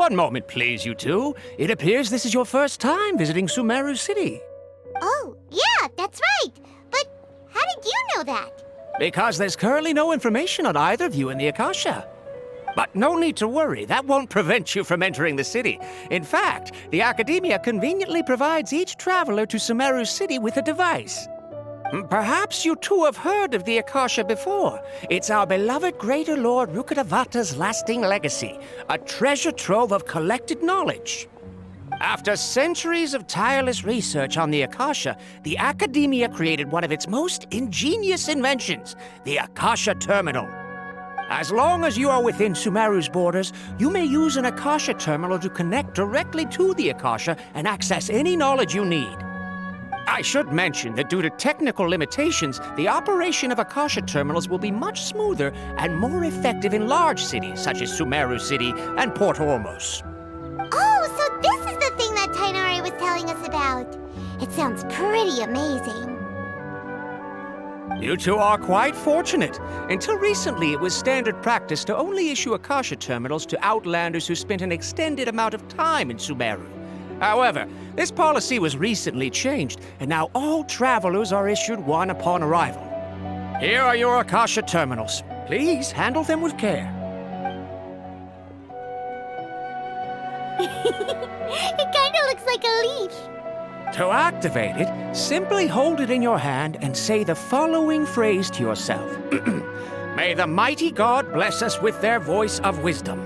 One moment, please, you two. It appears this is your first time visiting Sumeru City. Oh, yeah, that's right. But how did you know that? Because there's currently no information on either of you in the Akasha. But no need to worry, that won't prevent you from entering the city. In fact, the Academia conveniently provides each traveler to Sumeru City with a device. Perhaps you two have heard of the Akasha before. It's our beloved Greater Lord Rukkhadevata's lasting legacy, a treasure trove of collected knowledge. After centuries of tireless research on the Akasha, the Academia created one of its most ingenious inventions, the Akasha Terminal. As long as you are within Sumeru's borders, you may use an Akasha terminal to connect directly to the Akasha and access any knowledge you need. I should mention that due to technical limitations, the operation of Akasha terminals will be much smoother and more effective in large cities such as Sumeru City and Port Ormos. Oh, so this is the thing that Tainari was telling us about. It sounds pretty amazing. You two are quite fortunate. Until recently, it was standard practice to only issue Akasha terminals to outlanders who spent an extended amount of time in Sumeru. However, this policy was recently changed, and now all travelers are issued one upon arrival. Here are your Akasha terminals. Please handle them with care. It kinda looks like a leash. To activate it, simply hold it in your hand and say the following phrase to yourself. May the mighty God bless us with their voice of wisdom.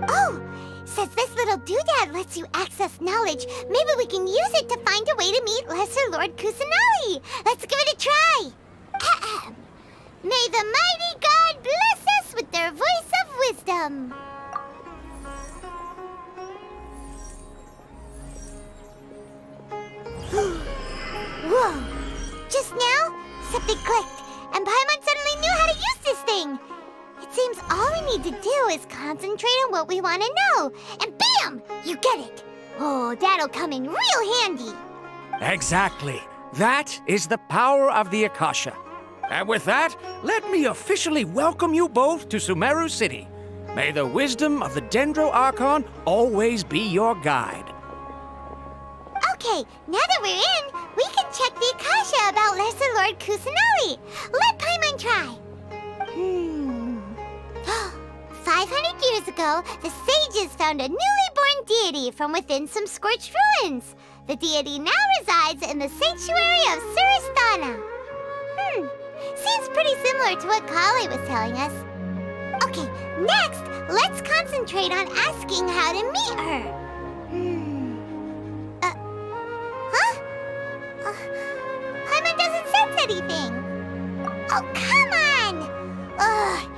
Oh, since this little doodad lets you access knowledge, maybe we can use it to find a way to meet Lesser Lord Kusanali. Let's give it a try. Ahem. May the mighty God bless us with their voice of wisdom. Whoa! Just now, something clicked, and Paimon suddenly knew how to use this thing. It seems all we need to do is concentrate on what we want to know, and bam! You get it! Oh, that'll come in real handy. Exactly. That is the power of the Akasha. And with that, let me officially welcome you both to Sumeru City. May the wisdom of the Dendro Archon always be your guide. Okay, now that we're in, we can check the Akasha about Lesser Lord Kusanali. Let Paimon try. 500 years ago, the sages found a newly born deity from within some scorched ruins. The deity now resides in the sanctuary of Suristana. Seems pretty similar to what Kali was telling us. Okay, next, let's concentrate on asking how to meet her. Paimon doesn't sense anything. Oh, come on! Ugh.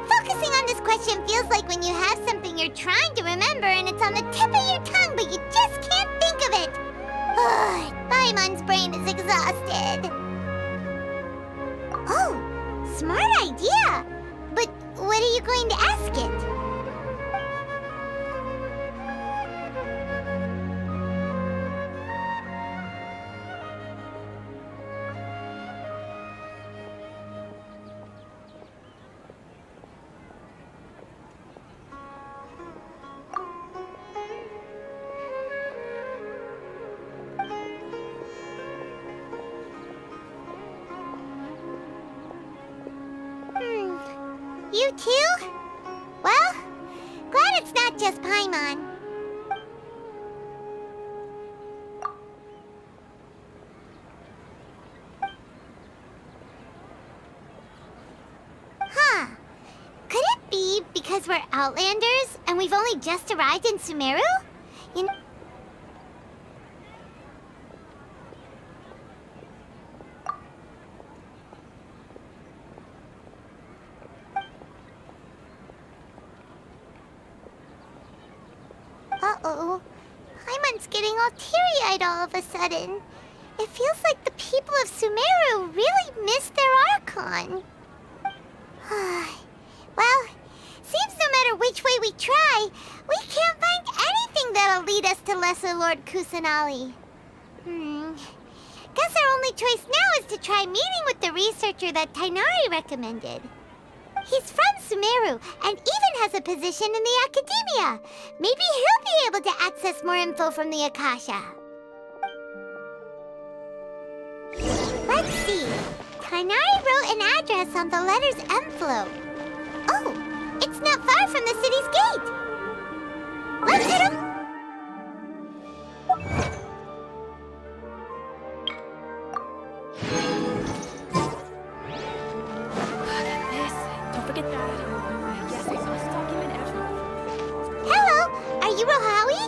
Focusing on this question feels like when you have something you're trying to remember and it's on the tip of your tongue, but you just can't think of it. Ugh. Paimon's brain is exhausted. Oh, smart idea. But what are you going to ask it? You too? Well, glad it's not just Paimon. Huh. Could it be because we're Outlanders and we've only just arrived in Sumeru? You know... Uh-oh. Paimon's getting all teary-eyed all of a sudden. It feels like the people of Sumeru really miss their Archon. Well, seems no matter which way we try, we can't find anything that'll lead us to Lesser Lord Kusanali. Guess our only choice now is to try meeting with the researcher that Tainari recommended. He's from Sumeru and even has a position in the academia. Maybe he'll be able to access more info from the Akasha. Let's see. Tainari wrote an address on the letter's envelope. Oh, it's not far from the city's gate. Let's hit him. Hello, are you Rohawi?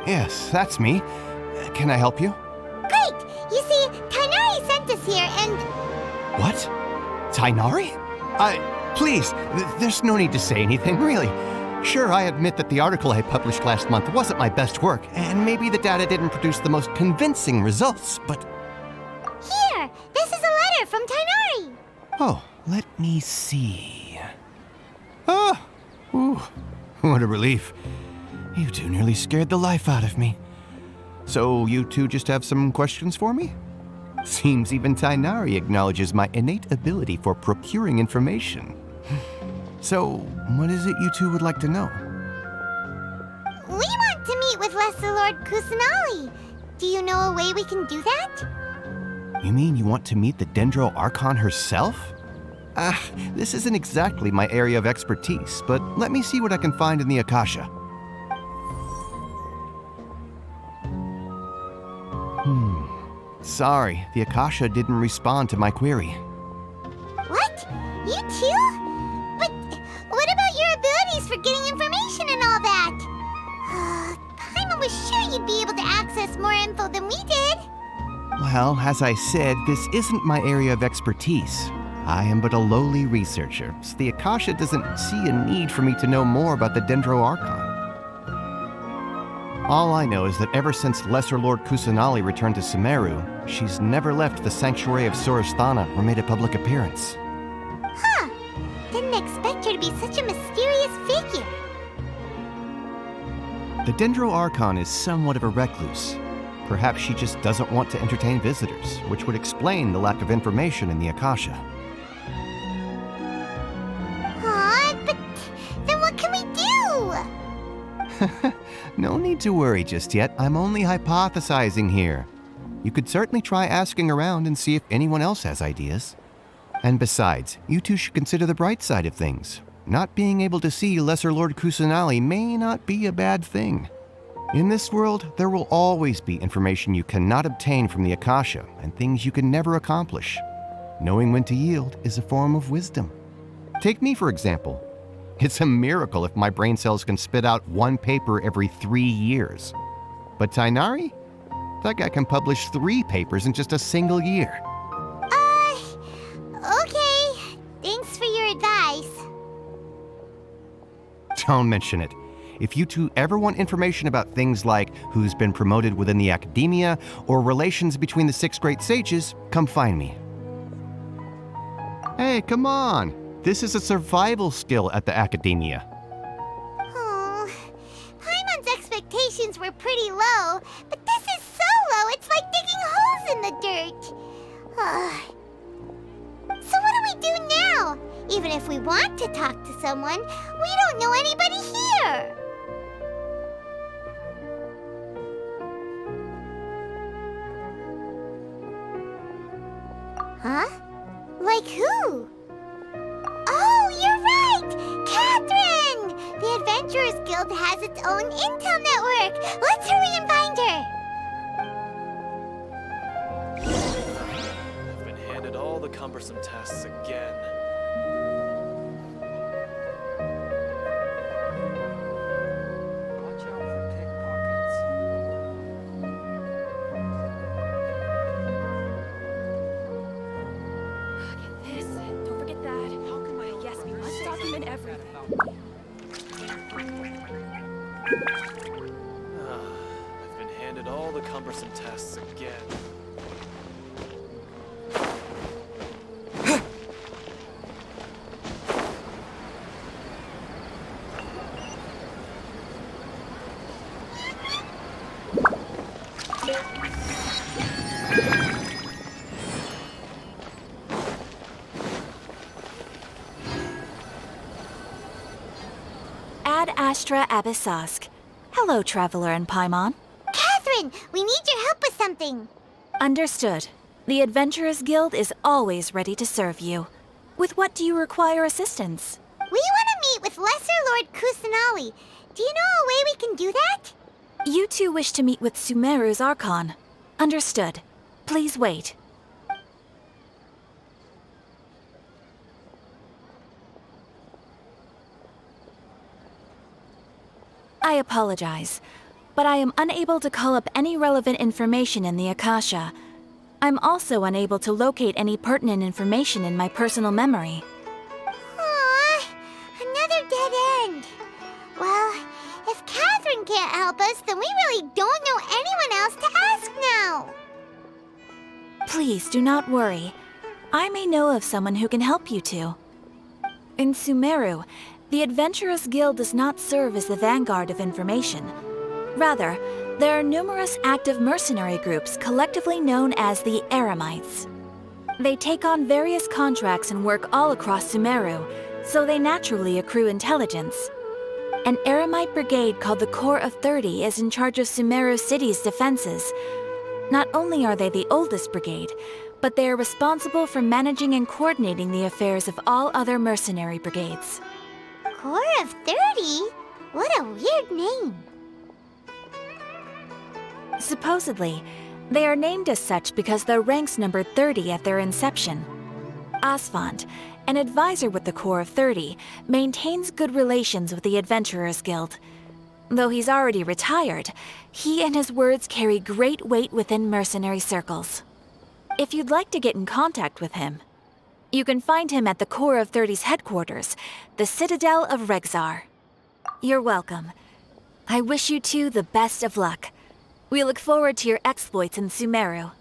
Yes, that's me. Can I help you? Great! You see, Tainari sent us here and... What? Tainari? Please, there's no need to say anything, really. Sure, I admit that the article I published last month wasn't my best work, and maybe the data didn't produce the most convincing results, but... Here! This is a letter from Tainari! Oh, let me see... Oh! Ooh, what a relief. You two nearly scared the life out of me. So you two just have some questions for me? Seems even Tainari acknowledges my innate ability for procuring information. So, what is it you two would like to know? We want to meet with Lesser Lord Kusanali. Do you know a way we can do that? You mean you want to meet the Dendro Archon herself? This isn't exactly my area of expertise, but let me see what I can find in the Akasha. Sorry, the Akasha didn't respond to my query. What? You too? But what about your abilities for getting information and all that? Paimon was sure you'd be able to access more info than we did. Well, as I said, this isn't my area of expertise. I am but a lowly researcher, so the Akasha doesn't see a need for me to know more about the Dendro Archon. All I know is that ever since Lesser Lord Kusanali returned to Sumeru, she's never left the sanctuary of Surasthana or made a public appearance. Huh. Didn't expect her to be such a mysterious figure. The Dendro Archon is somewhat of a recluse. Perhaps she just doesn't want to entertain visitors, which would explain the lack of information in the Akasha. But then what can we do? No need to worry just yet. I'm only hypothesizing here. You could certainly try asking around and see if anyone else has ideas. And besides, you two should consider the bright side of things. Not being able to see Lesser Lord Kusanali may not be a bad thing. In this world, there will always be information you cannot obtain from the Akasha and things you can never accomplish. Knowing when to yield is a form of wisdom. Take me, for example. It's a miracle if my brain cells can spit out one paper every 3 years. But Tainari? That guy can publish 3 papers in just a single year. Okay. Thanks for your advice. Don't mention it. If you two ever want information about things like who's been promoted within the academia or relations between the 6 great sages, come find me. Hey, come on! This is a survival skill at the academia. Oh, Paimon's expectations were pretty low, but this is so low it's like digging holes in the dirt. So what do we do now? Even if we want to talk to someone, we don't know anybody here. Huh? Like who? Oh, you're right! Catherine! The Adventurers Guild has its own intel network. Let's hurry and find her. I've been handed all the cumbersome tasks again. Watch out for pickpockets. This. Don't forget that. How can I? Yes, we must document everything. I've been handed all the cumbersome tasks again. Nestra Abyssosk. Hello, Traveler and Paimon. Catherine, we need your help with something. Understood. The Adventurers Guild is always ready to serve you. With what do you require assistance? We want to meet with Lesser Lord Kusanali. Do you know a way we can do that? You two wish to meet with Sumeru's Archon. Understood. Please wait. I apologize, but I am unable to call up any relevant information in the Akasha. I'm also unable to locate any pertinent information in my personal memory. Aww, another dead end. Well, if Catherine can't help us, then we really don't know anyone else to ask now. Please do not worry. I may know of someone who can help you two. In Sumeru, the Adventurers Guild does not serve as the vanguard of information. Rather, there are numerous active mercenary groups collectively known as the Eremites. They take on various contracts and work all across Sumeru, so they naturally accrue intelligence. An Eremite brigade called the Corps of 30 is in charge of Sumeru City's defenses. Not only are they the oldest brigade, but they are responsible for managing and coordinating the affairs of all other mercenary brigades. Corps of 30? What a weird name. Supposedly, they are named as such because their ranks numbered 30 at their inception. Asfand, an advisor with the Corps of 30, maintains good relations with the Adventurers Guild. Though he's already retired, he and his words carry great weight within mercenary circles. If you'd like to get in contact with him, you can find him at the Corps of 30's headquarters, the Citadel of Rexar. You're welcome. I wish you two the best of luck. We look forward to your exploits in Sumeru.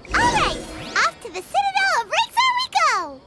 Alright, off to the Citadel of Rexar we go!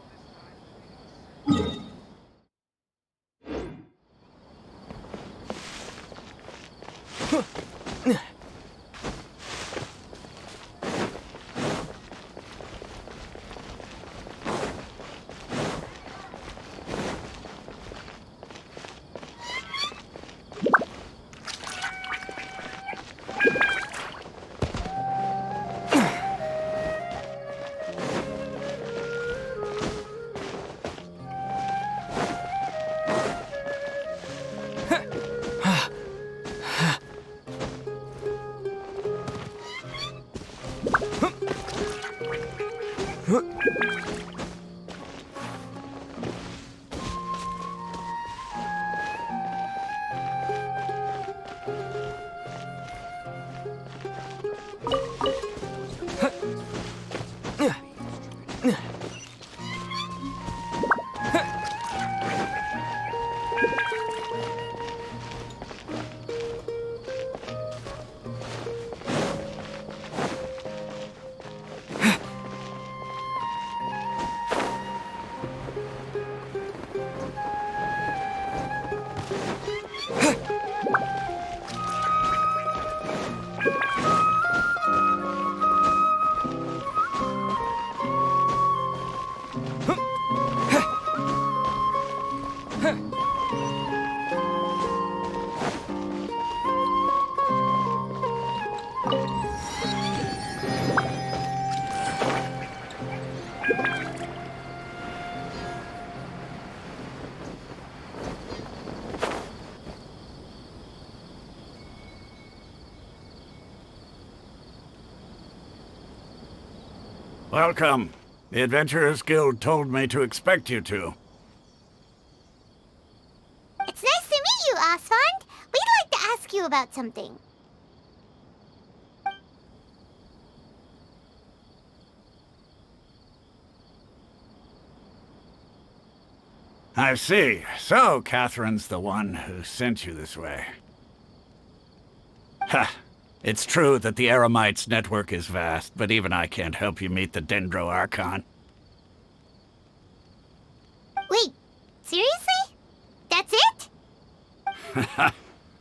Welcome. The Adventurers Guild told me to expect you two. It's nice to meet you, Asfand. We'd like to ask you about something. I see. So, Catherine's the one who sent you this way. Ha! It's true that the Eremites' network is vast, but even I can't help you meet the Dendro Archon. Wait, seriously? That's it?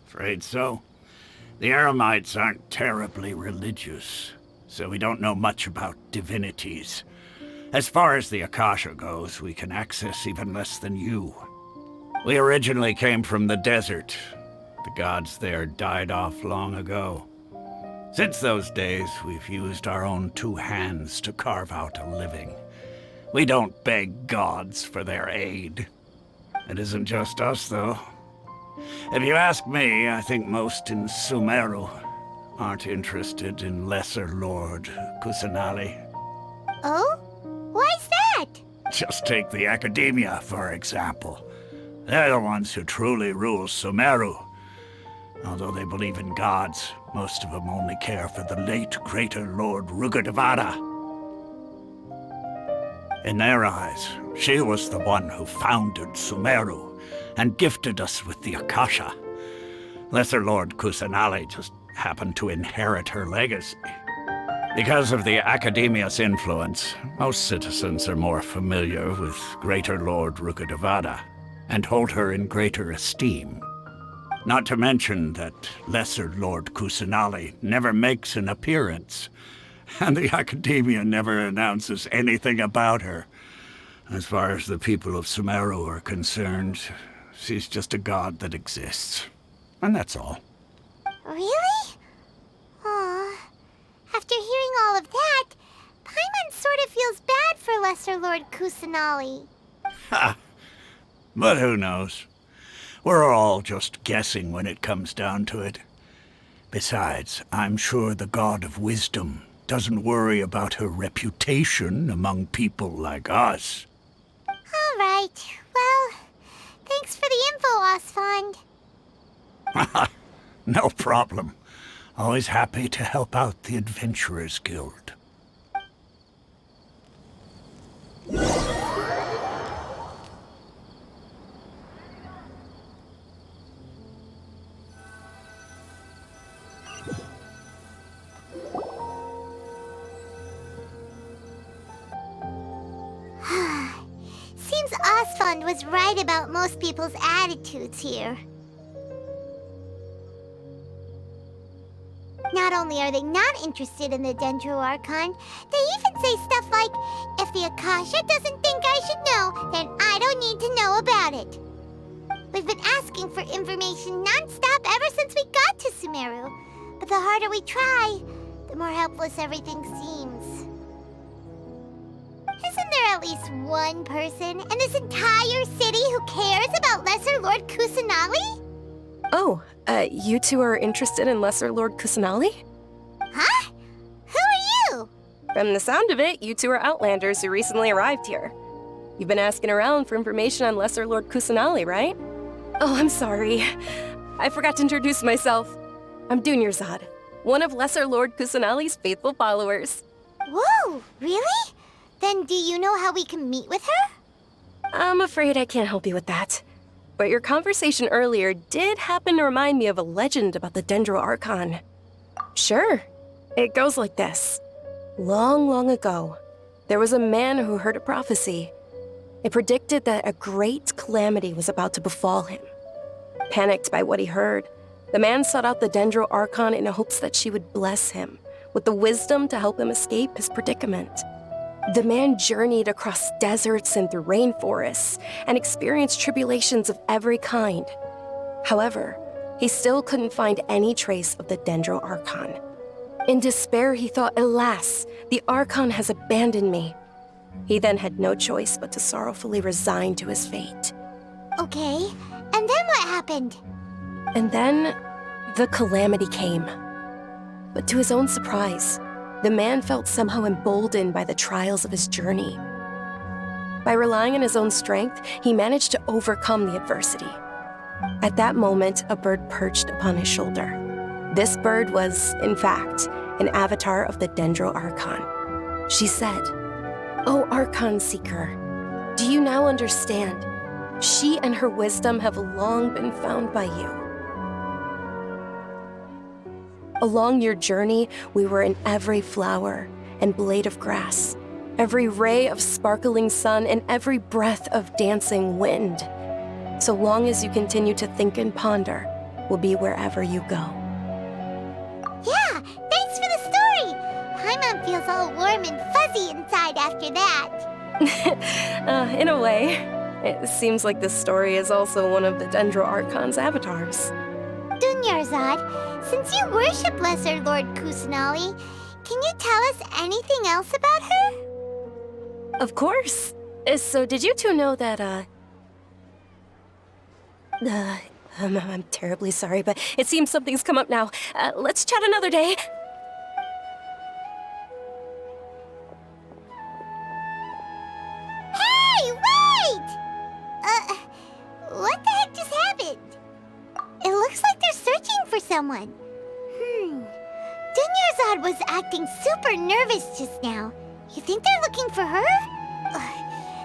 Afraid so. The Eremites aren't terribly religious, so we don't know much about divinities. As far as the Akasha goes, we can access even less than you. We originally came from the desert. The gods there died off long ago. Since those days, we've used our own two hands to carve out a living. We don't beg gods for their aid. It isn't just us, though. If you ask me, I think most in Sumeru aren't interested in Lesser Lord Kusanali. Oh? Why's that? Just take the Academia, for example. They're the ones who truly rule Sumeru. Although they believe in gods, most of them only care for the late Greater Lord Rugurdevada. In their eyes, she was the one who founded Sumeru and gifted us with the Akasha. Lesser Lord Kusanali just happened to inherit her legacy. Because of the Academia's influence, most citizens are more familiar with Greater Lord Rugurdevada and hold her in greater esteem. Not to mention that Lesser Lord Kusanali never makes an appearance, and the Academia never announces anything about her. As far as the people of Sumeru are concerned, she's just a god that exists. And that's all. Really? Aw. After hearing all of that, Paimon sort of feels bad for Lesser Lord Kusanali. Ha! But who knows? We're all just guessing when it comes down to it. Besides, I'm sure the God of Wisdom doesn't worry about her reputation among people like us. All right. Well, thanks for the info, Osfond. No problem. Always happy to help out the Adventurers Guild. Seems Osfond was right about most people's attitudes here. Not only are they not interested in the Dendro Archon, they even say stuff like, if the Akasha doesn't think I should know, then I don't need to know about it. We've been asking for information non-stop ever since we got to Sumeru, but the harder we try, the more helpless everything seems. Isn't there at least one person in this entire city who cares about Lesser Lord Kusanali? Oh, you two are interested in Lesser Lord Kusanali? Huh? Who are you? From the sound of it, you two are Outlanders who recently arrived here. You've been asking around for information on Lesser Lord Kusanali, right? Oh, I'm sorry. I forgot to introduce myself. I'm Dunyarzad, one of Lesser Lord Kusanali's faithful followers. Whoa, really? Then do you know how we can meet with her? I'm afraid I can't help you with that. But your conversation earlier did happen to remind me of a legend about the Dendro Archon. Sure. It goes like this. Long, long ago, there was a man who heard a prophecy. It predicted that a great calamity was about to befall him. Panicked by what he heard, the man sought out the Dendro Archon in hopes that she would bless him with the wisdom to help him escape his predicament. The man journeyed across deserts and through rainforests and experienced tribulations of every kind. However, he still couldn't find any trace of the Dendro Archon. In despair, he thought, alas, the Archon has abandoned me. He then had no choice but to sorrowfully resign to his fate. Okay, and then what happened? And then, the calamity came. But to his own surprise, the man felt somehow emboldened by the trials of his journey. By relying on his own strength, he managed to overcome the adversity. At that moment, a bird perched upon his shoulder. This bird was, in fact, an avatar of the Dendro Archon. She said, "O Archon Seeker, do you now understand? She and her wisdom have long been found by you. Along your journey, we were in every flower and blade of grass, every ray of sparkling sun, and every breath of dancing wind. So long as you continue to think and ponder, we'll be wherever you go." Yeah, thanks for the story! Paimon feels all warm and fuzzy inside after that. In a way. It seems like this story is also one of the Dendro Archon's avatars. Dunyarzad, since you worship Lesser Lord Kusanali, can you tell us anything else about her? Of course. So did you two know that, I'm terribly sorry, but it seems something's come up now. Let's chat another day. Hey, wait! What the heck just happened? It looks like they're searching for someone. Dunyarzad was acting super nervous just now. You think they're looking for her?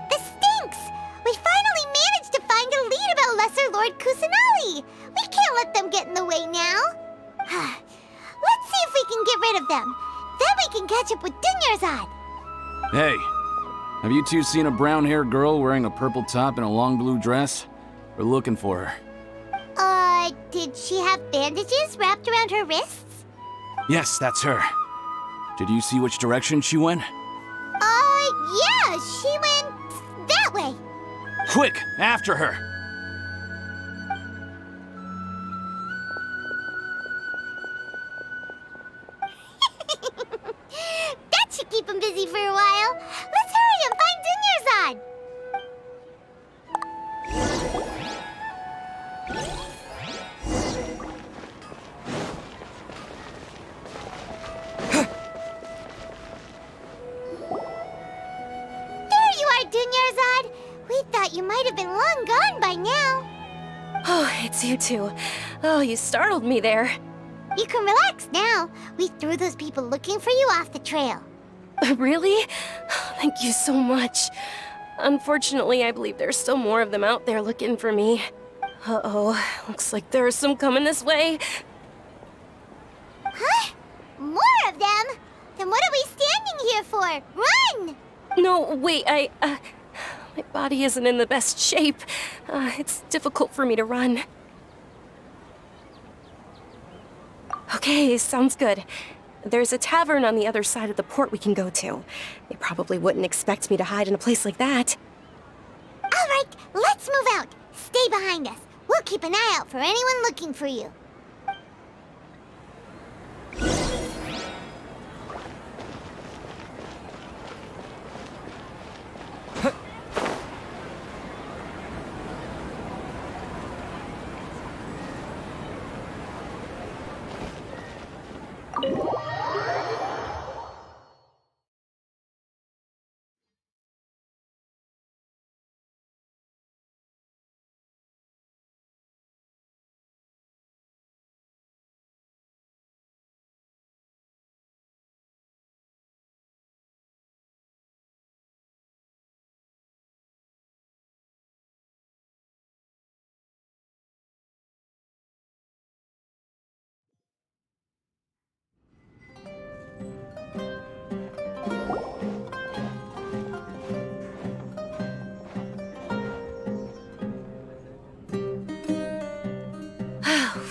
This stinks! We finally managed to find a lead about Lesser Lord Kusanali! We can't let them get in the way now. Let's see if we can get rid of them. Then we can catch up with Dunyarzad. Hey, have you two seen a brown-haired girl wearing a purple top and a long blue dress? We're looking for her. Did she have bandages wrapped around her wrists? Yes, that's her. Did you see which direction she went? Yeah, she went that way. Quick, after her! That should keep him busy for a while. Let's hurry and find Dunyarzad. There you are, Dunyarzad. We thought you might have been long gone by now. Oh, it's you two. Oh, you startled me there. You can relax now. We threw those people looking for you off the trail. Really? Thank you so much. Unfortunately, I believe there's still more of them out there looking for me. Uh-oh, looks like there are some coming this way. Huh? More of them? Then what are we standing here for? Run! No, wait, my body isn't in the best shape. It's difficult for me to run. Okay, sounds good. There's a tavern on the other side of the port we can go to. They probably wouldn't expect me to hide in a place like that. All right, let's move out. Stay behind us. We'll keep an eye out for anyone looking for you.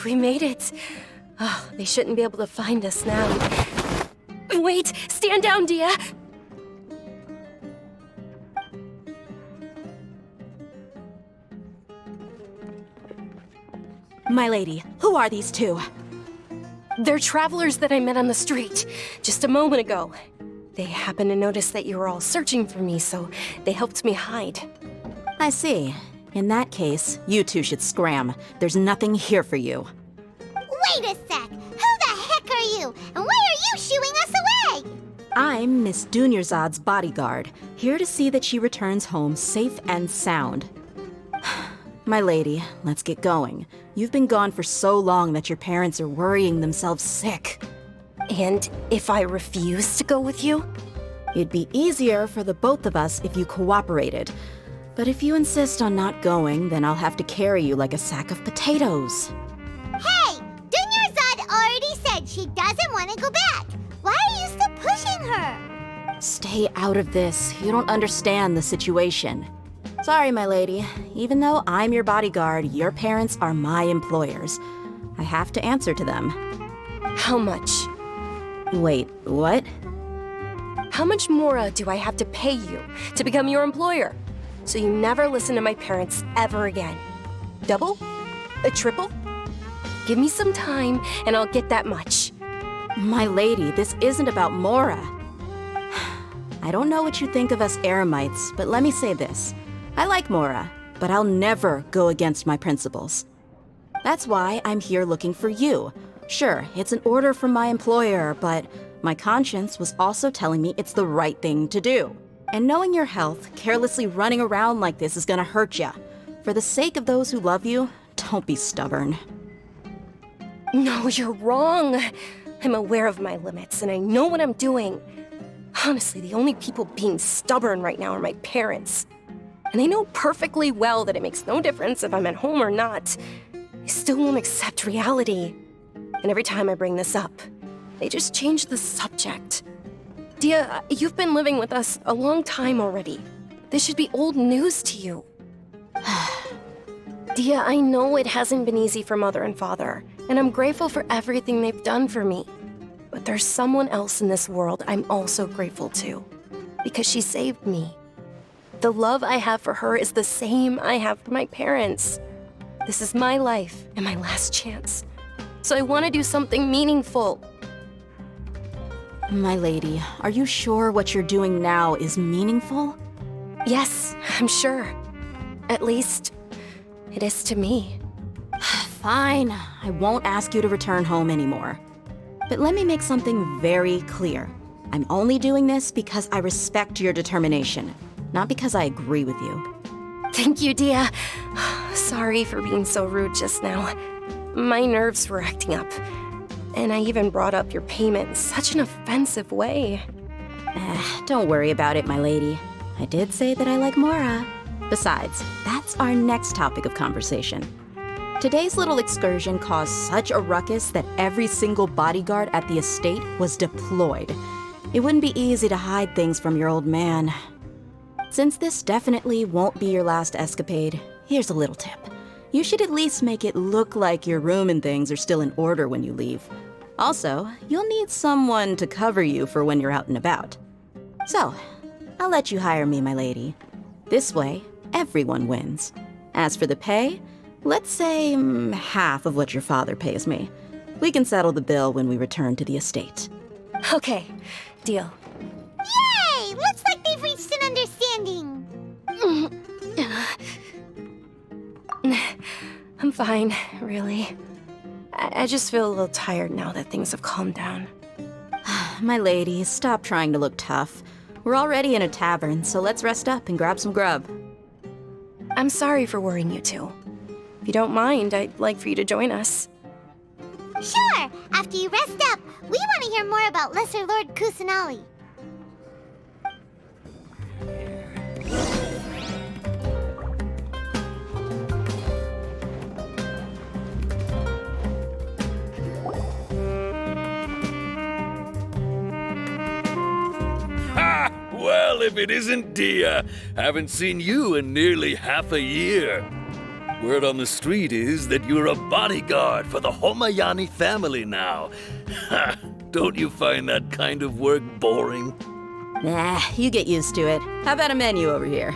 We made it. Oh, they shouldn't be able to find us now. Wait! Stand down, Dia! My lady, who are these two? They're travelers that I met on the street just a moment ago. They happened to notice that you were all searching for me, so they helped me hide. I see. In that case, you two should scram. There's nothing here for you. Wait a sec! Who the heck are you? And why are you shooing us away? I'm Miss Dunyarzad's bodyguard, here to see that she returns home safe and sound. My lady, let's get going. You've been gone for so long that your parents are worrying themselves sick. And if I refuse to go with you? It'd be easier for the both of us if you cooperated. But if you insist on not going, then I'll have to carry you like a sack of potatoes. Hey! Dunyarzad already said she doesn't want to go back. Why are you still pushing her? Stay out of this. You don't understand the situation. Sorry, my lady. Even though I'm your bodyguard, your parents are my employers. I have to answer to them. How much? Wait, what? How much more do I have to pay you to become your employer? so you never listen to my parents ever again. Double? A triple? Give me some time, and I'll get that much. My lady, this isn't about Mora. I don't know what you think of us Eremites, but let me say this. I like Mora, but I'll never go against my principles. That's why I'm here looking for you. Sure, it's an order from my employer, but my conscience was also telling me it's the right thing to do. And knowing your health, carelessly running around like this is gonna hurt ya. For the sake of those who love you, don't be stubborn. No, you're wrong. I'm aware of my limits, and I know what I'm doing. Honestly, the only people being stubborn right now are my parents. And they know perfectly well that it makes no difference if I'm at home or not. They still won't accept reality. And every time I bring this up, they just change the subject. Dia, you've been living with us a long time already. This should be old news to you. Dia, I know it hasn't been easy for Mother and Father, and I'm grateful for everything they've done for me. But there's someone else in this world I'm also grateful to, because she saved me. The love I have for her is the same I have for my parents. This is my life and my last chance. So I want to do something meaningful. My lady, are you sure what you're doing now is meaningful? Yes, I'm sure. At least, it is to me. Fine, I won't ask you to return home anymore. But let me make something very clear. I'm only doing this because I respect your determination, not because I agree with you. Thank you, Dia. Sorry for being so rude just now. My nerves were acting up. And I even brought up your payment in such an offensive way. Don't worry about it, my lady. I did say that I like Mora. Besides, that's our next topic of conversation. Today's little excursion caused such a ruckus that every single bodyguard at the estate was deployed. It wouldn't be easy to hide things from your old man. Since this definitely won't be your last escapade, here's a little tip. You should at least make it look like your room and things are still in order when you leave. Also, you'll need someone to cover you for when you're out and about. So, I'll let you hire me, my lady. This way, everyone wins. As for the pay, let's say half of what your father pays me. We can settle the bill when we return to the estate. Okay, deal. Yay! Looks like they've reached an understanding. I'm fine, really. I just feel a little tired now that things have calmed down. My lady, stop trying to look tough. We're already in a tavern, so let's rest up and grab some grub. I'm sorry for worrying you two. If you don't mind, I'd like for you to join us. Sure! After you rest up, we want to hear more about Lesser Lord Kusanali. Ha! Well, if it isn't Dia, haven't seen you in nearly half a year. Word on the street is that you're a bodyguard for the Homayani family now. Ha! Don't you find that kind of work boring? Nah, you get used to it. How about a menu over here?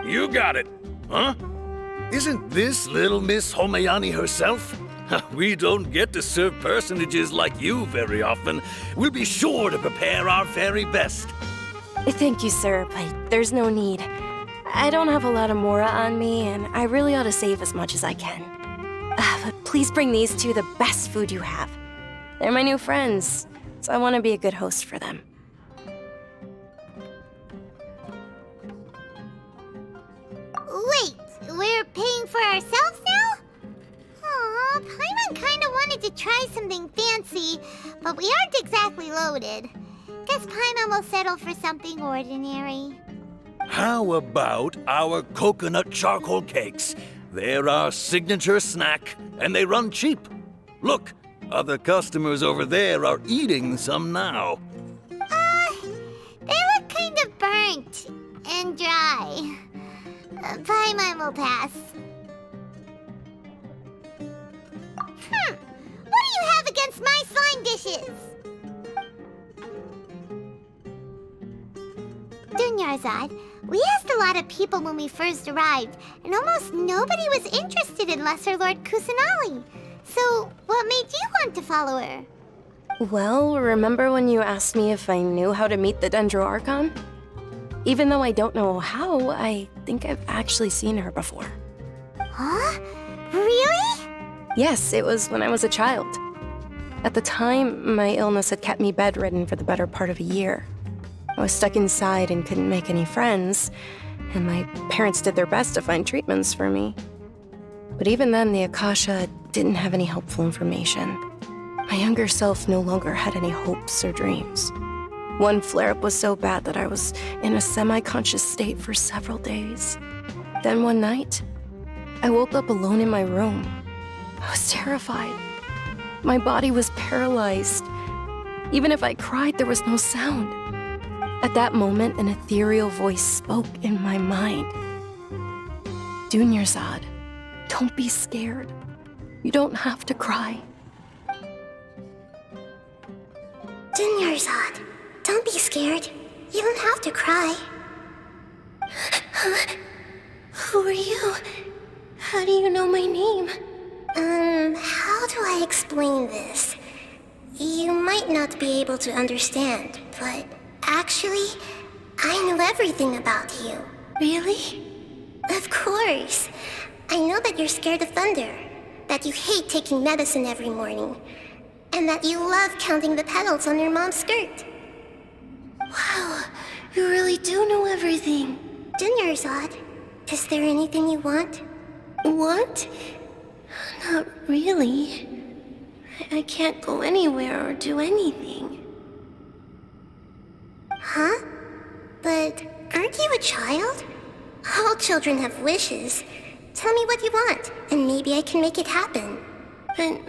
You got it, huh? Isn't this little Miss Homayani herself? We don't get to serve personages like you very often. We'll be sure to prepare our very best. Thank you, sir, but there's no need. I don't have a lot of Mora on me, and I really ought to save as much as I can. But please bring these two the best food you have. They're my new friends, so I want to be a good host for them. Wait, we're paying for ourselves now? Aw, Paimon kinda wanted to try something fancy, but we aren't exactly loaded. Guess Paimon will settle for something ordinary. How about our coconut charcoal cakes? They're our signature snack, and they run cheap. Look, other customers over there are eating some now. They look kind of burnt and dry. Paimon will pass. What do you have against my slime dishes? Dunyarzad, We asked a lot of people when we first arrived, and almost nobody was interested in Lesser Lord Kusanali. So, what made you want to follow her? Well, remember when you asked me if I knew how to meet the Dendro Archon? Even though I don't know how, I think I've actually seen her before. Huh? Really? Yes, it was when I was a child. At the time, my illness had kept me bedridden for the better part of a year. I was stuck inside and couldn't make any friends, and my parents did their best to find treatments for me. But even then, the Akasha didn't have any helpful information. My younger self no longer had any hopes or dreams. One flare-up was so bad that I was in a semi-conscious state for several days. Then one night, I woke up alone in my room. I was terrified. My body was paralyzed. Even if I cried, there was no sound. At that moment, an ethereal voice spoke in my mind. Dunyarzad, don't be scared. You don't have to cry. Dunyarzad, don't be scared. You don't have to cry. Who are you? How do you know my name? How do I explain this? You might not be able to understand, but actually, I know everything about you. Really? Of course. I know that you're scared of thunder, that you hate taking medicine every morning, and that you love counting the petals on your mom's skirt. Wow, you really do know everything. Dunyarzad, is there anything you want? Want? Not really. I can't go anywhere or do anything. Huh? But aren't you a child? All children have wishes. Tell me what you want, and maybe I can make it happen. But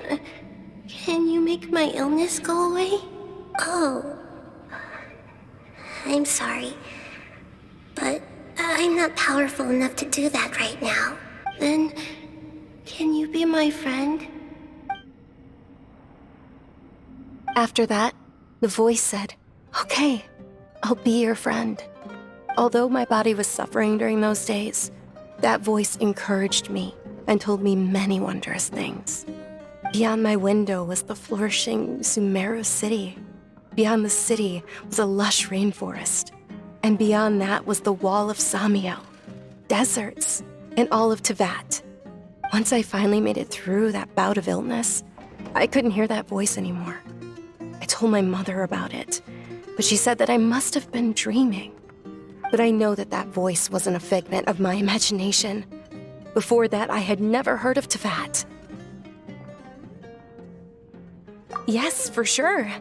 can you make my illness go away? Oh. I'm sorry. But I'm not powerful enough to do that right now. Then, can you be my friend? After that, the voice said, "Okay, I'll be your friend." Although my body was suffering during those days, that voice encouraged me and told me many wondrous things. Beyond my window was the flourishing Sumeru city. Beyond the city was a lush rainforest. And beyond that was the wall of Samiel, deserts, and all of Tevat. Once I finally made it through that bout of illness, I couldn't hear that voice anymore. I told my mother about it, but she said that I must have been dreaming. But I know that that voice wasn't a figment of my imagination. Before that, I had never heard of Tevat. Yes, for sure.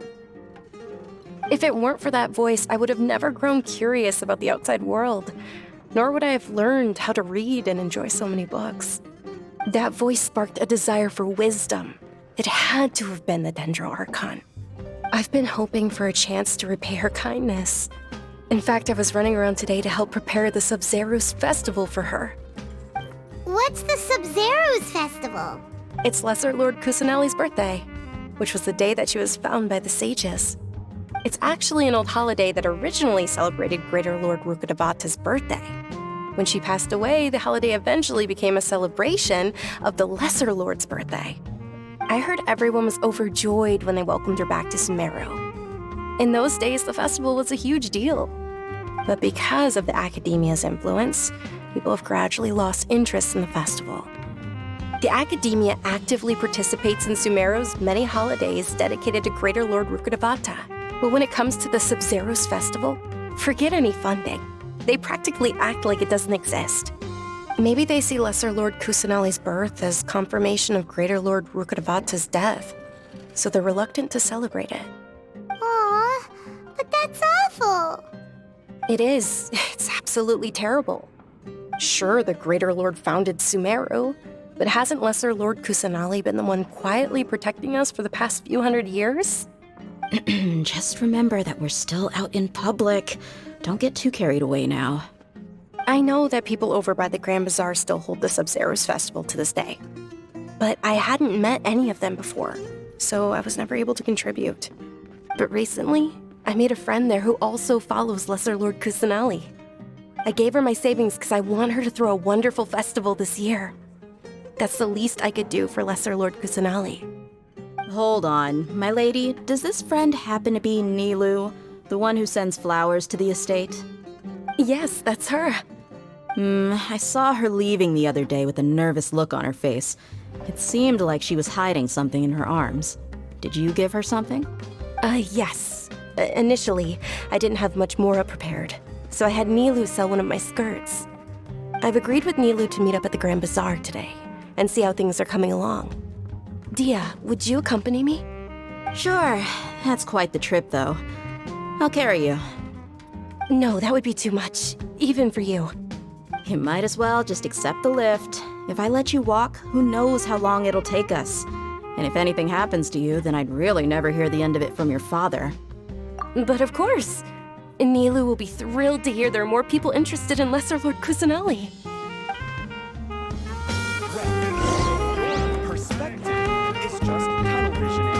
If it weren't for that voice, I would have never grown curious about the outside world, nor would I have learned how to read and enjoy so many books. That voice sparked a desire for wisdom. It had to have been the Dendro Archon. I've been hoping for a chance to repay her kindness. In fact, I was running around today to help prepare the Sub-Zerus festival for her. What's the Sub-Zerus festival? It's Lesser Lord Kusanali's birthday, which was the day that she was found by the sages. It's actually an old holiday that originally celebrated Greater Lord Rukkhadevata's birthday. When she passed away, the holiday eventually became a celebration of the Lesser Lord's birthday. I heard everyone was overjoyed when they welcomed her back to Sumeru. In those days, the festival was a huge deal. But because of the Academia's influence, people have gradually lost interest in the festival. The Academia actively participates in Sumeru's many holidays dedicated to Greater Lord Rukkhadevata. But when it comes to the Sub-Zerus festival, forget any funding. They practically act like it doesn't exist. Maybe they see Lesser Lord Kusanali's birth as confirmation of Greater Lord Rukkhadevata's death, so they're reluctant to celebrate it. Aw, but that's awful. It is. It's absolutely terrible. Sure, the Greater Lord founded Sumeru, but hasn't Lesser Lord Kusanali been the one quietly protecting us for the past few hundred years? Just remember that we're still out in public. Don't get too carried away now. I know that people over by the Grand Bazaar still hold the Sub-Zerus festival to this day. But I hadn't met any of them before, so I was never able to contribute. But recently, I made a friend there who also follows Lesser Lord Kusanali. I gave her my savings because I want her to throw a wonderful festival this year. That's the least I could do for Lesser Lord Kusanali. Hold on, my lady. Does this friend happen to be Nilu, the one who sends flowers to the estate? Yes, that's her. I saw her leaving the other day with a nervous look on her face. It seemed like she was hiding something in her arms. Did you give her something? Yes. Initially, I didn't have much Mora prepared, so I had Nilu sell one of my skirts. I've agreed with Nilu to meet up at the Grand Bazaar today and see how things are coming along. Dia, would you accompany me? Sure. That's quite the trip, though. I'll carry you. No, that would be too much, even for you. You might as well just accept the lift. If I let you walk, who knows how long it'll take us. And if anything happens to you, then I'd really never hear the end of it from your father. But of course. Nilu will be thrilled to hear there are more people interested in Lesser Lord Kusanali. Perspective is just tunnel visioning.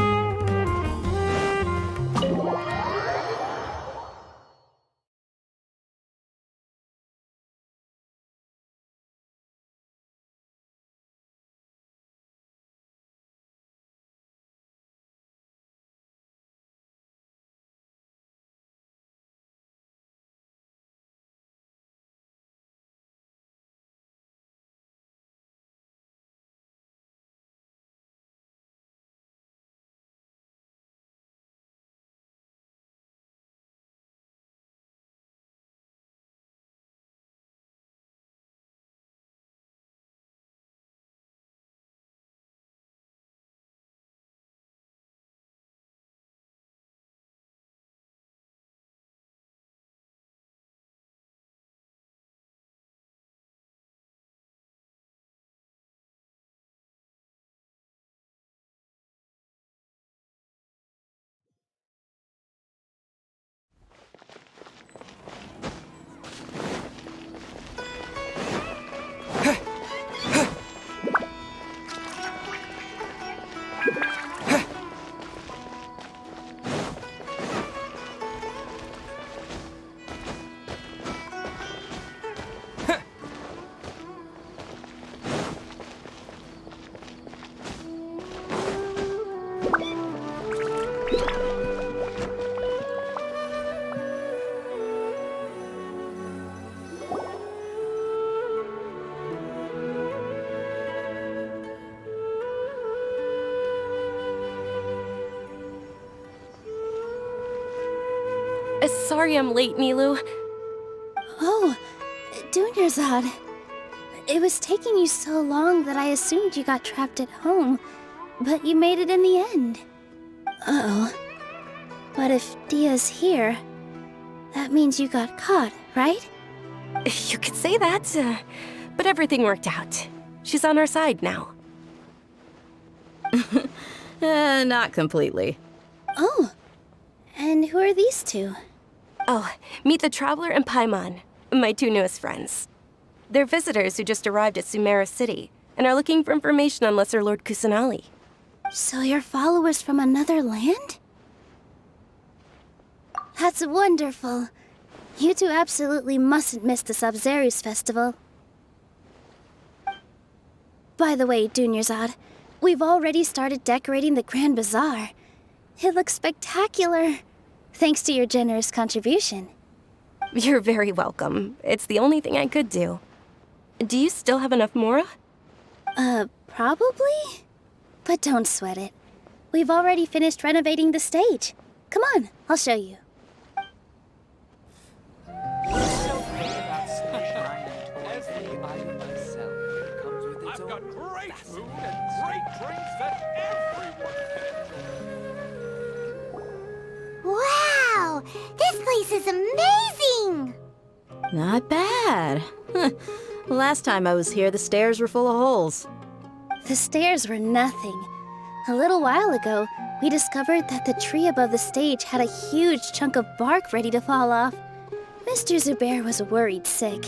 Sorry I'm late, Nilu. Oh, Dunyarzad. It was taking you so long that I assumed you got trapped at home, but you made it in the end. Uh-oh. But if Dia's here, that means you got caught, right? You could say that, but everything worked out. She's on our side now. Not completely. Oh, and who are these two? Oh, meet the Traveler and Paimon, my two newest friends. They're visitors who just arrived at Sumeru City and are looking for information on Lesser Lord Kusanali. So you're followers from another land? That's wonderful. You two absolutely mustn't miss the Sabzeruz festival. By the way, Dunyarzad, we've already started decorating the Grand Bazaar. It looks spectacular. Thanks to your generous contribution. You're very welcome. It's the only thing I could do. Do you still have enough Mora? Probably? But don't sweat it. We've already finished renovating the stage. Come on, I'll show you. I've got great food and great drinks that everyone can. Wow! This place is amazing! Not bad. Last time I was here, the stairs were full of holes. The stairs were nothing. A little while ago, we discovered that the tree above the stage had a huge chunk of bark ready to fall off. Mr. Zubair was worried sick.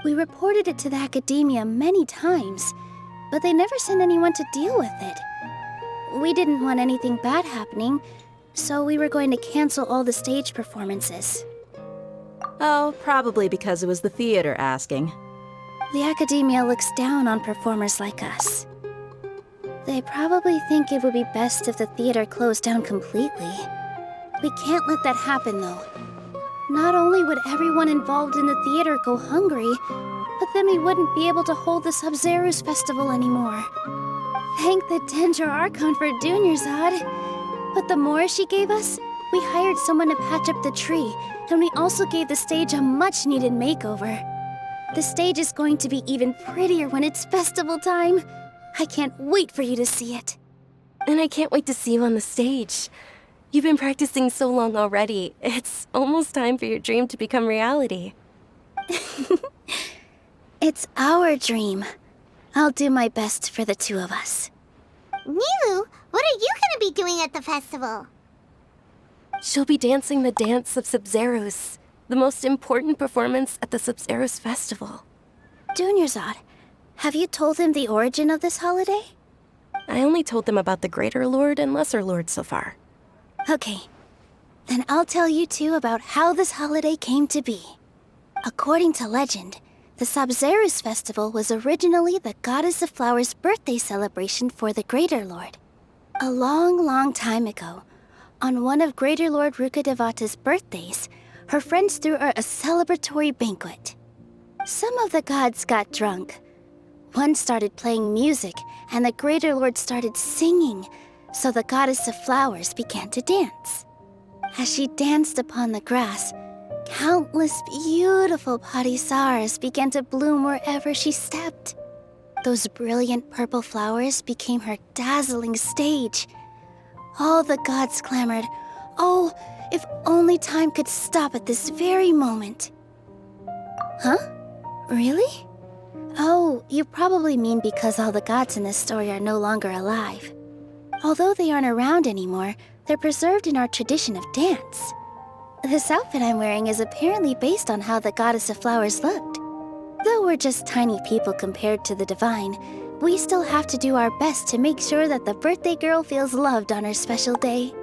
We reported it to the academia many times, but they never sent anyone to deal with it. We didn't want anything bad happening, so we were going to cancel all the stage performances. Oh, probably because it was the theater asking. The Academia looks down on performers like us. They probably think it would be best if the theater closed down completely. We can't let that happen, though. Not only would everyone involved in the theater go hungry, but then we wouldn't be able to hold the Sub-Zero's festival anymore. Thank the Dendro Archon for Dunyarzad. But the more she gave us, we hired someone to patch up the tree, and we also gave the stage a much-needed makeover. The stage is going to be even prettier when it's festival time. I can't wait for you to see it. And I can't wait to see you on the stage. You've been practicing so long already. It's almost time for your dream to become reality. It's our dream. I'll do my best for the two of us. Nilu, what are you gonna be doing at the festival? She'll be dancing the dance of Sub-Zeros, the most important performance at the Sub-Zeros festival. Dunyarzad, have you told him the origin of this holiday? I only told them about the Greater Lord and Lesser Lord so far. Okay. Then I'll tell you two about how this holiday came to be. According to legend, the Sub-Zeros festival was originally the Goddess of Flowers' birthday celebration for the Greater Lord. A long, long time ago, on one of Greater Lord Rukkhadevata's birthdays, her friends threw her a celebratory banquet. Some of the gods got drunk. One started playing music, and the Greater Lord started singing, so the Goddess of Flowers began to dance. As she danced upon the grass, countless beautiful parisaras began to bloom wherever she stepped. Those brilliant purple flowers became her dazzling stage. All the gods clamored, "Oh, if only time could stop at this very moment." Huh? Really? Oh, you probably mean because all the gods in this story are no longer alive. Although they aren't around anymore, they're preserved in our tradition of dance. This outfit I'm wearing is apparently based on how the Goddess of Flowers looked. Though we're just tiny people compared to the divine, we still have to do our best to make sure that the birthday girl feels loved on her special day.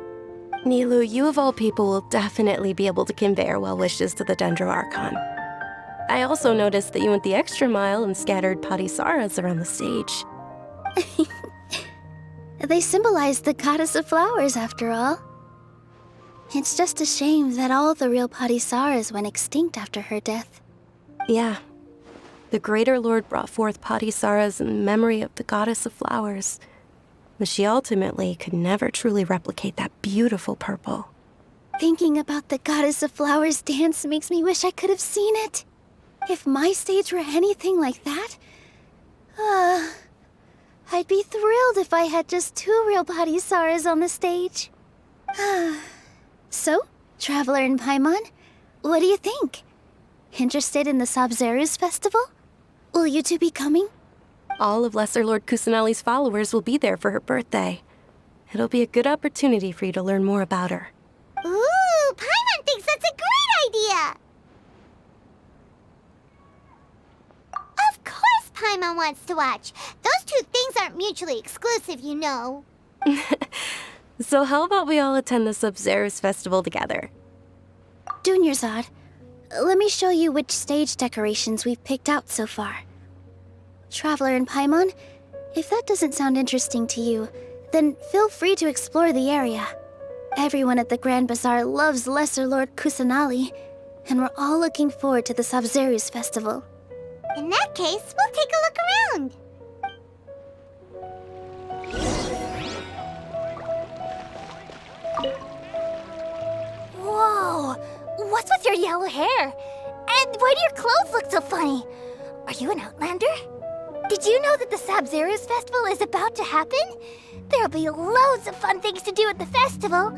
Nilu, you of all people will definitely be able to convey our well wishes to the Dendro Archon. I also noticed that you went the extra mile and scattered parisaras around the stage. They symbolize the Goddess of Flowers, after all. It's just a shame that all the real parisaras went extinct after her death. Yeah. The Greater Lord brought forth parisaras in memory of the Goddess of Flowers, but she ultimately could never truly replicate that beautiful purple. Thinking about the Goddess of Flowers dance makes me wish I could have seen it. If my stage were anything like that, I'd be thrilled if I had just two real parisaras on the stage. So, Traveler and Paimon, what do you think? Interested in the Sub-Zeros festival? Will you two be coming? All of Lesser Lord Kusanali's followers will be there for her birthday. It'll be a good opportunity for you to learn more about her. Ooh, Paimon thinks that's a great idea! Of course Paimon wants to watch. Those two things aren't mutually exclusive, you know. So how about we all attend the Sub-Zeros festival together? Dunyarzad, let me show you which stage decorations we've picked out so far. Traveler and Paimon, if that doesn't sound interesting to you, then feel free to explore the area. Everyone at the Grand Bazaar loves Lesser Lord Kusanali, and we're all looking forward to the Sub-Zeros festival. In that case, we'll take a look around. Whoa! What's with your yellow hair? And why do your clothes look so funny? Are you an Outlander? Did you know that the Sub-Zeros festival is about to happen? There'll be loads of fun things to do at the festival.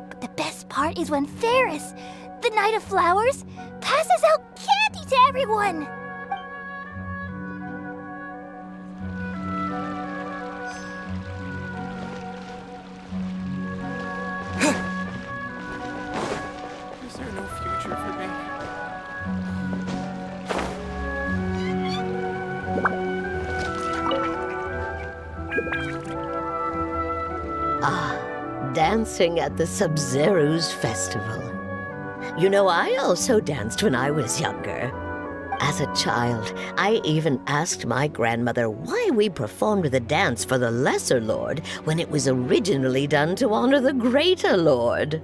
But the best part is when Ferris, the Knight of Flowers, passes out candy to everyone. Is there no future for me? Dancing at the Sub-Zeros festival. You know, I also danced when I was younger. As a child, I even asked my grandmother why we performed the dance for the Lesser Lord when it was originally done to honor the Greater Lord.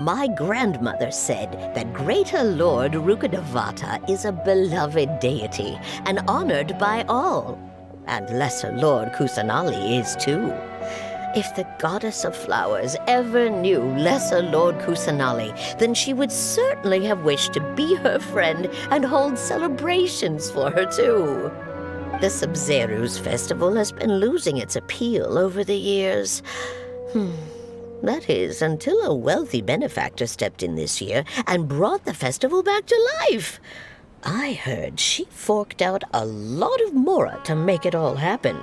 My grandmother said that Greater Lord Rukkhadevata is a beloved deity and honored by all. And Lesser Lord Kusanali is too. If the Goddess of Flowers ever knew Lesser Lord Kusanali, then she would certainly have wished to be her friend and hold celebrations for her too. The Sabzeruz festival has been losing its appeal over the years. That is, until a wealthy benefactor stepped in this year and brought the festival back to life. I heard she forked out a lot of mora to make it all happen.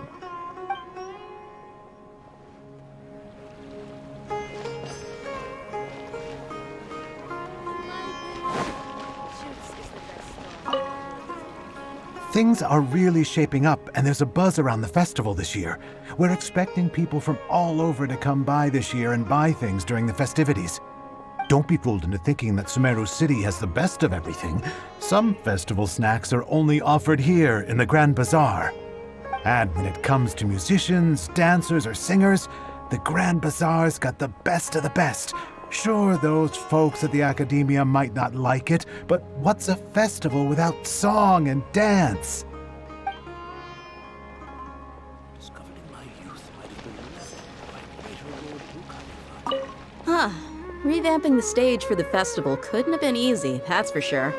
Things are really shaping up, and there's a buzz around the festival this year. We're expecting people from all over to come by this year and buy things during the festivities. Don't be fooled into thinking that Sumeru City has the best of everything. Some festival snacks are only offered here in the Grand Bazaar. And when it comes to musicians, dancers, or singers, the Grand Bazaar's got the best of the best. Sure, those folks at the Academia might not like it, but what's a festival without song and dance? Huh. Revamping the stage for the festival couldn't have been easy, that's for sure.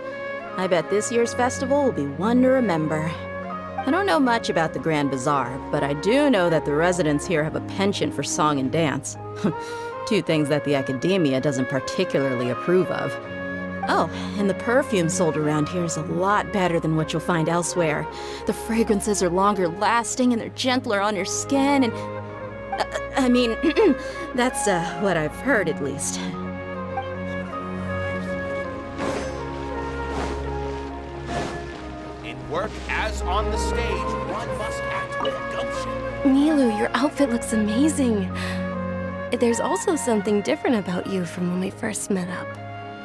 I bet this year's festival will be one to remember. I don't know much about the Grand Bazaar, but I do know that the residents here have a penchant for song and dance. Two things that the Academia doesn't particularly approve of. Oh, and the perfume sold around here is a lot better than what you'll find elsewhere. The fragrances are longer lasting and they're gentler on your skin and... I mean, that's what I've heard at least. In work as on the stage, one must act with gumption. Milu, your outfit looks amazing. There's also something different about you from when we first met up.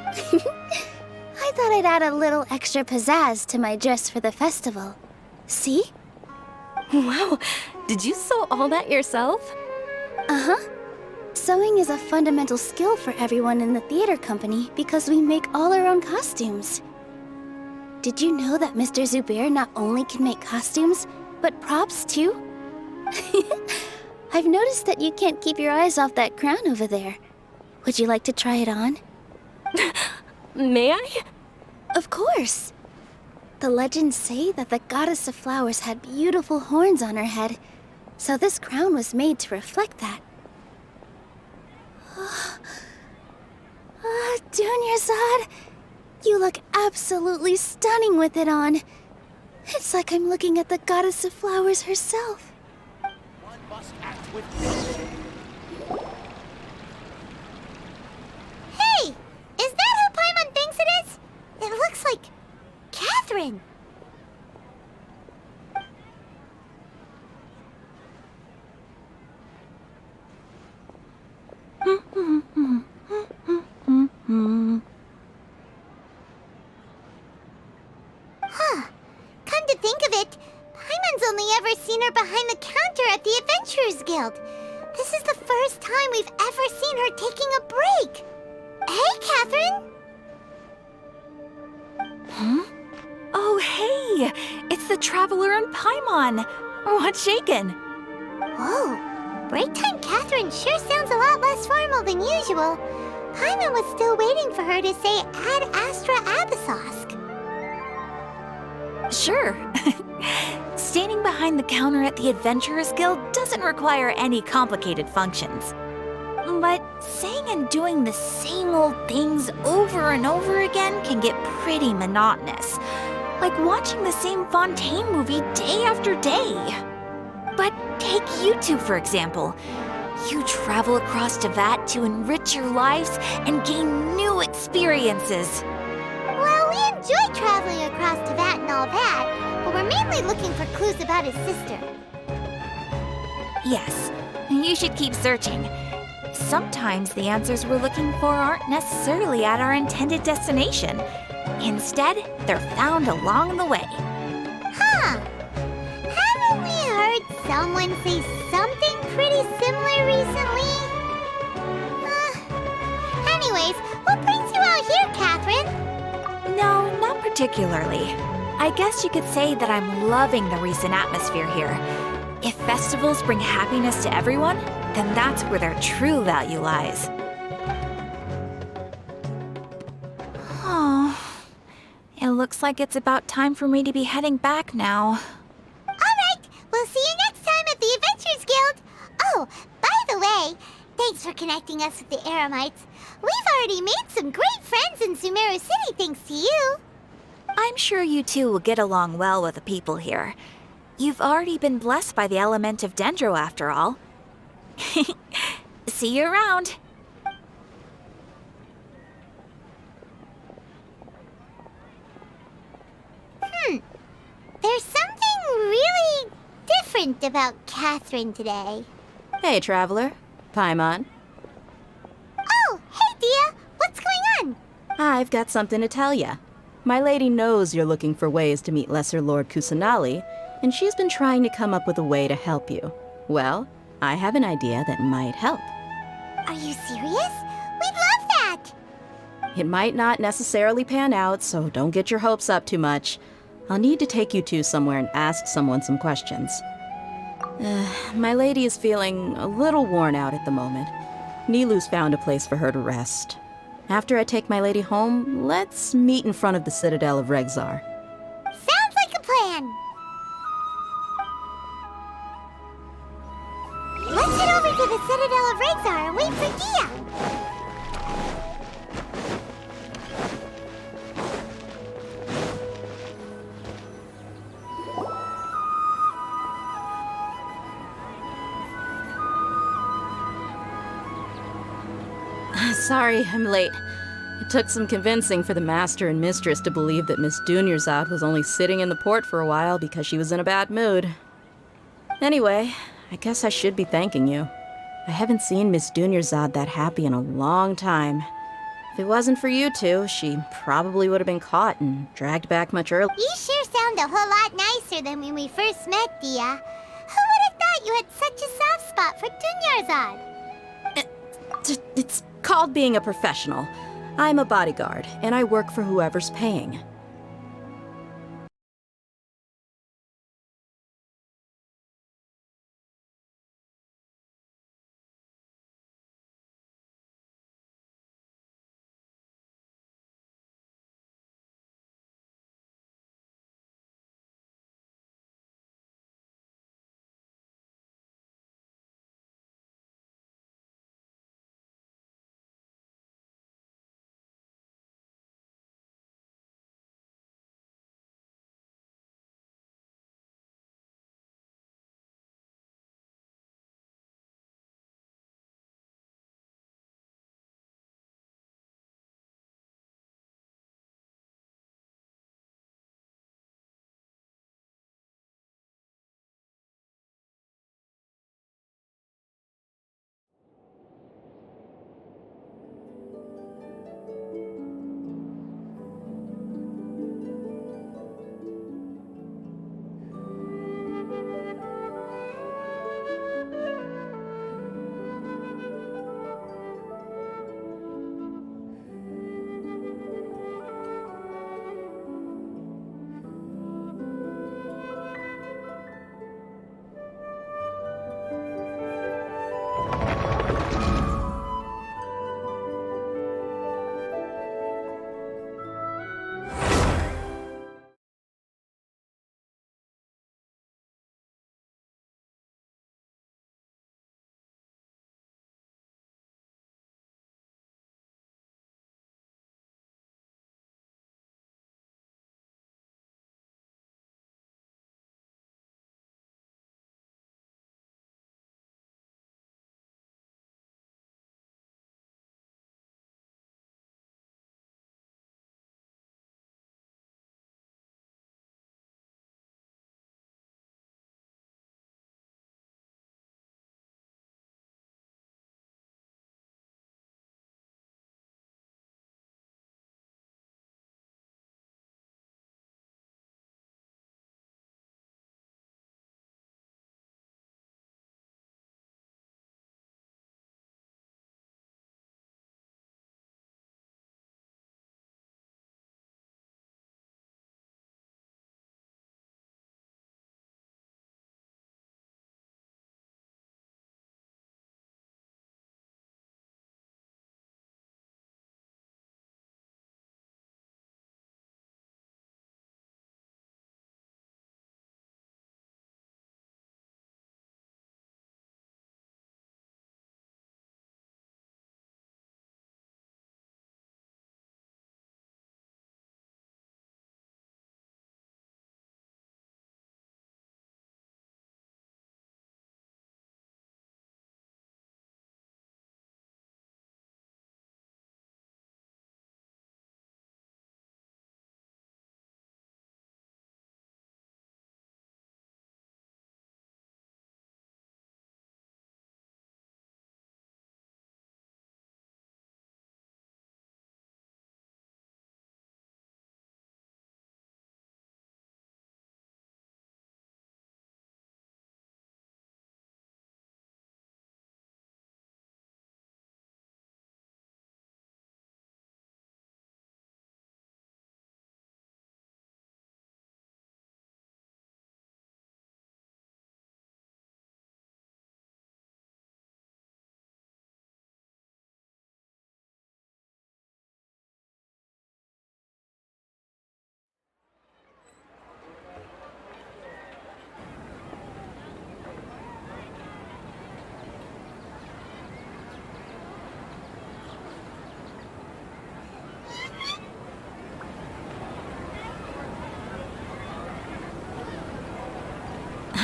I thought I'd add a little extra pizzazz to my dress for the festival. See? Wow, did you sew all that yourself? Uh-huh. Sewing is a fundamental skill for everyone in the theater company because we make all our own costumes. Did you know that Mr. Zubair not only can make costumes, but props too? I've noticed that you can't keep your eyes off that crown over there. Would you like to try it on? May I? Of course. The legends say that the Goddess of Flowers had beautiful horns on her head, so this crown was made to reflect that. Dunyarzad, you look absolutely stunning with it on. It's like I'm looking at the Goddess of Flowers herself. One must act with Hey! Is that who Paimon thinks it is? It looks like... Catherine! Huh. Come to think of it, Paimon's only ever seen her behind the counter at the Adventurers Guild. This is the first time we've ever seen her taking a break. Hey, Catherine! Huh? Oh, hey! It's the Traveler and Paimon! What's shaken? Whoa. Break time Catherine sure sounds a lot less formal than usual. Paimon was still waiting for her to say Ad Astra Abyssosque. Sure. Standing behind the counter at the Adventurers Guild doesn't require any complicated functions. But saying and doing the same old things over and over again can get pretty monotonous. Like watching the same Fontaine movie day after day. But take you two, for example. You travel across Teyvat to enrich your lives and gain new experiences. Well, we enjoy traveling across Teyvat and all that, but we're mainly looking for clues about his sister. Yes, you should keep searching. Sometimes the answers we're looking for aren't necessarily at our intended destination. Instead, they're found along the way. Huh. Haven't we heard someone say something pretty similar recently? Anyways, what brings you out here, Catherine? No, not particularly. I guess you could say that I'm loving the recent atmosphere here. If festivals bring happiness to everyone, then that's where their true value lies. Oh, it looks like it's about time for me to be heading back now. Alright, we'll see you next time at the Adventurers Guild. Oh, by the way, thanks for connecting us with the Eremites. We've already made some great friends in Sumeru City thanks to you. I'm sure you two will get along well with the people here. You've already been blessed by the element of Dendro after all. See you around. There's something really different about Catherine today. Hey, Traveler. Paimon. Oh, hey, Dia. What's going on? I've got something to tell ya. My lady knows you're looking for ways to meet Lesser Lord Kusanali, and she's been trying to come up with a way to help you. Well, I have an idea that might help. Are you serious? We'd love that! It might not necessarily pan out, so don't get your hopes up too much. I'll need to take you two somewhere and ask someone some questions. My lady is feeling a little worn out at the moment. Nilu's found a place for her to rest. After I take my lady home, let's meet in front of the Citadel of Regzar. Sounds like a plan! Let's head over to the Citadel of Regzar and wait for Dia! Sorry, I'm late. It took some convincing for the master and mistress to believe that Miss Dunyarzad was only sitting in the port for a while because she was in a bad mood. Anyway, I guess I should be thanking you. I haven't seen Miss Dunyarzad that happy in a long time. If it wasn't for you two, she probably would have been caught and dragged back much earlier. You sure sound a whole lot nicer than when we first met, Dia. Who would have thought you had such a soft spot for Dunyarzad? It's called being a professional. I'm a bodyguard, and I work for whoever's paying.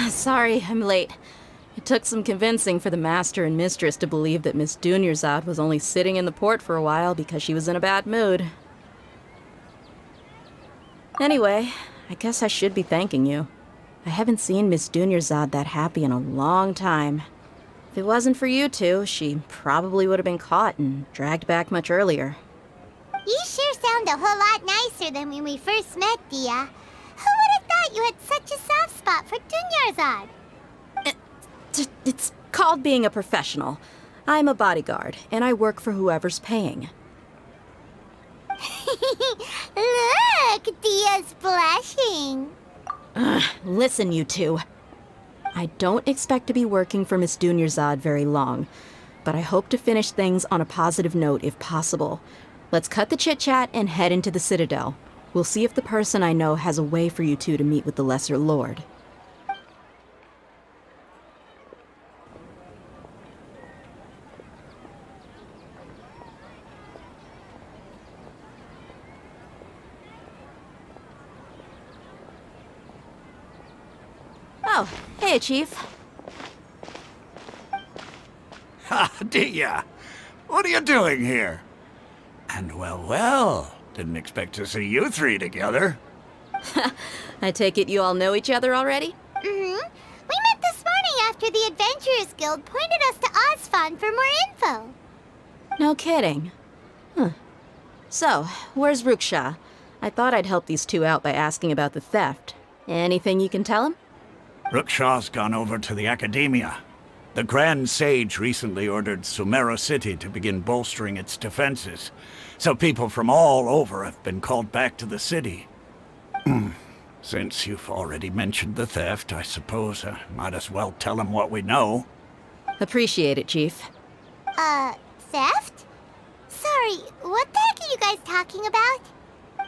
Sorry, I'm late. It took some convincing for the master and mistress to believe that Miss Dunyarzad was only sitting in the port for a while because she was in a bad mood. Anyway, I guess I should be thanking you. I haven't seen Miss Dunyarzad that happy in a long time. If it wasn't for you two, she probably would have been caught and dragged back much earlier. You sure sound a whole lot nicer than when we first met, Dia. Who would have thought you had such a soft spot for Dunyarzad? It's called being a professional. I'm a bodyguard, and I work for whoever's paying. Look, Dia's blushing. Listen, you two. I don't expect to be working for Miss Dunyarzad very long, but I hope to finish things on a positive note if possible. Let's cut the chit-chat and head into the Citadel. We'll see if the person I know has a way for you two to meet with the Lesser Lord. Oh, hey, Chief. Ha, Dia! What are you doing here? And well, didn't expect to see you three together. I take it you all know each other already? Mm-hmm. We met this morning after the Adventurers Guild pointed us to Osfond for more info. No kidding. Huh. So, where's Ruksha? I thought I'd help these two out by asking about the theft. Anything you can tell him? Ruksha's gone over to the Academia. The Grand Sage recently ordered Sumeru City to begin bolstering its defenses, so people from all over have been called back to the city. Since you've already mentioned the theft, I suppose I might as well tell him what we know. Appreciate it, Chief. Theft? Sorry, what the heck are you guys talking about?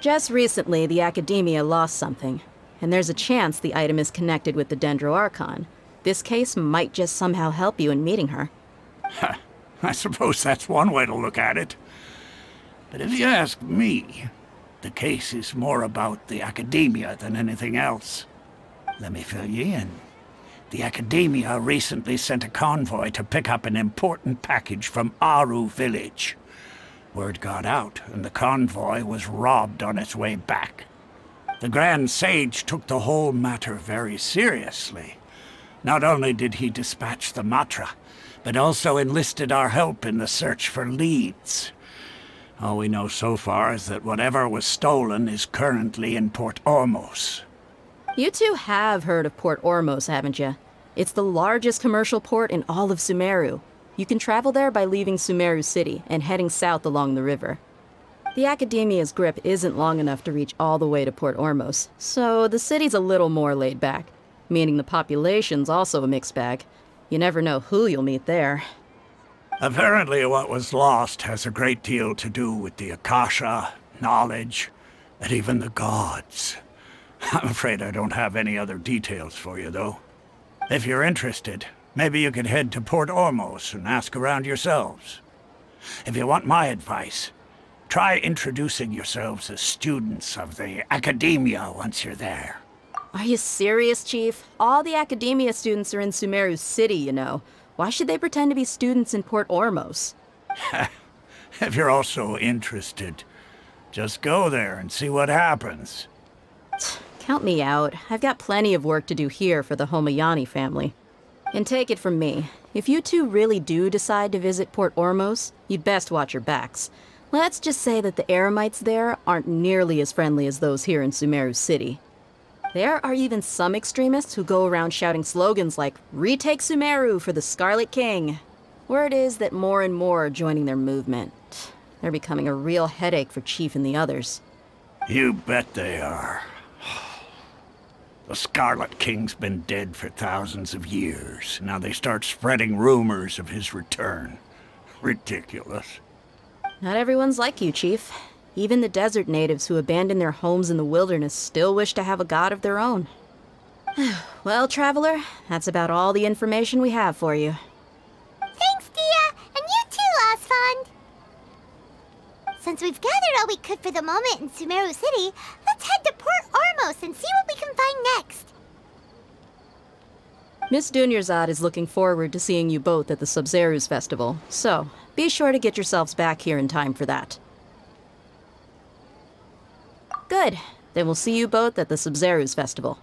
Just recently, the Academia lost something, and there's a chance the item is connected with the Dendro Archon. This case might just somehow help you in meeting her. I suppose that's one way to look at it. But if you ask me, the case is more about the Academia than anything else. Let me fill you in. The Academia recently sent a convoy to pick up an important package from Aru village. Word got out, and the convoy was robbed on its way back. The Grand Sage took the whole matter very seriously. Not only did he dispatch the Matra, but also enlisted our help in the search for leads. All we know so far is that whatever was stolen is currently in Port Ormos. You two have heard of Port Ormos, haven't you? It's the largest commercial port in all of Sumeru. You can travel there by leaving Sumeru City and heading south along the river. The Academia's grip isn't long enough to reach all the way to Port Ormos, so the city's a little more laid back, meaning the population's also a mixed bag. You never know who you'll meet there. Apparently what was lost has a great deal to do with the Akasha, knowledge, and even the gods. I'm afraid I don't have any other details for you, though. If you're interested, maybe you could head to Port Ormos and ask around yourselves. If you want my advice, try introducing yourselves as students of the Academia once you're there. Are you serious, Chief? All the Academia students are in Sumeru City, you know. Why should they pretend to be students in Port Ormos? If you're also interested, just go there and see what happens. Count me out. I've got plenty of work to do here for the Homayani family. And take it from me, if you two really do decide to visit Port Ormos, you'd best watch your backs. Let's just say that the Eremites there aren't nearly as friendly as those here in Sumeru City. There are even some extremists who go around shouting slogans like, "Retake Sumeru for the Scarlet King." Word is that more and more are joining their movement. They're becoming a real headache for Chief and the others. You bet they are. The Scarlet King's been dead for thousands of years. Now they start spreading rumors of his return. Ridiculous. Not everyone's like you, Chief. Even the desert natives who abandoned their homes in the wilderness still wish to have a god of their own. Well, Traveler, that's about all the information we have for you. Thanks, Dia, and you too, Osfond. Since we've gathered all we could for the moment in Sumeru City, let's head to Port Ormos and see what we can find next. Miss Dunyarzad is looking forward to seeing you both at the Sub-Zeru's festival, so be sure to get yourselves back here in time for that. Good. Then we'll see you both at the Sub-Zeru's festival.